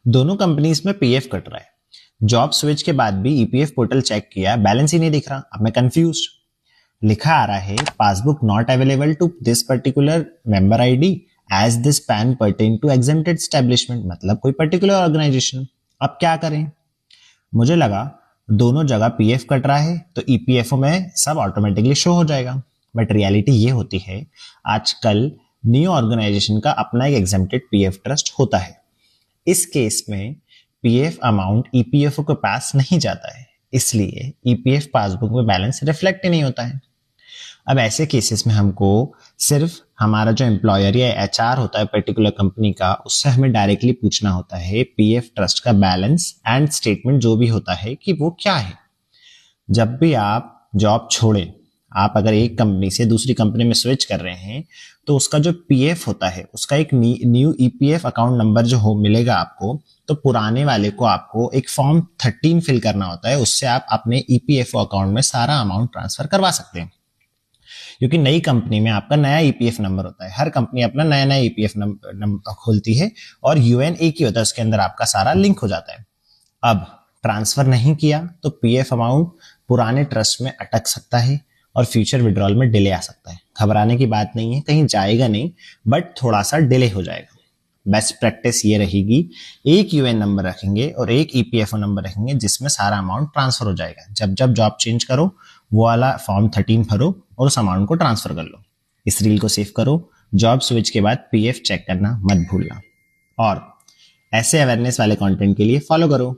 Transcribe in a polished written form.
दोनों कंपनीज में PF cut रहा है। जॉब स्विच के बाद भी ईपीएफ पोर्टल चेक किया, बैलेंस ही नहीं दिख रहा। अब मैं कंफ्यूज। लिखा आ रहा है passbook not available to this particular member ID as this PAN pertain to exempted establishment, मतलब कोई पर्टिकुलर ऑर्गेनाइजेशन। अब क्या करें? मुझे लगा दोनों जगह पीएफ कट रहा है तो ईपीएफओ में सब ऑटोमेटिकली शो हो जाएगा, बट रियलिटी ये होती है आजकल न्यू ऑर्गेनाइजेशन का अपना एक एग्जेम्प्टेड पीएफ ट्रस्ट होता है। इस केस में पीएफ अमाउंट ईपीएफओ के पास नहीं जाता है, इसलिए ईपीएफ पासबुक में बैलेंस रिफ्लेक्ट ही नहीं होता है। अब ऐसे केसेस में हमको सिर्फ हमारा जो एम्प्लॉयर या एचआर होता है पर्टिकुलर कंपनी का, उससे हमें डायरेक्टली पूछना होता है पीएफ ट्रस्ट का बैलेंस एंड स्टेटमेंट जो भी होता है कि वो क्या है। जब भी आप जॉब छोड़ें, आप अगर एक कंपनी से दूसरी कंपनी में स्विच कर रहे हैं तो उसका जो पीएफ होता है उसका एक न्यू ईपीएफ अकाउंट नंबर जो हो मिलेगा आपको, तो पुराने वाले को आपको एक फॉर्म 13 फिल करना होता है। उससे आप अपने ईपीएफओ अकाउंट में सारा अमाउंट ट्रांसफर करवा सकते हैं, क्योंकि नई कंपनी में आपका नया ईपीएफ नंबर होता है। हर कंपनी अपना नया नया ईपीएफ नंबर खोलती है और यूएन एक ही होता है, उसके अंदर आपका सारा लिंक हो जाता है। अब ट्रांसफर नहीं किया तो पीएफ अमाउंट पुराने ट्रस्ट में अटक सकता है और फ्यूचर विड्रॉल में डिले आ सकता है। घबराने की बात नहीं है, कहीं जाएगा नहीं, बट थोड़ा सा डिले हो जाएगा। बेस्ट प्रैक्टिस ये रहेगी, एक यूएन नंबर रखेंगे और एक ईपीएफओ नंबर रखेंगे जिसमें सारा अमाउंट ट्रांसफर हो जाएगा। जब जब जॉब चेंज करो वो वाला फॉर्म 13 भरो और उस अमाउंट को ट्रांसफर कर लो। इस रील को सेव करो, जॉब स्विच के बाद पीएफ चेक करना मत भूलना, और ऐसे अवेयरनेस वाले कंटेंट के लिए फॉलो करो।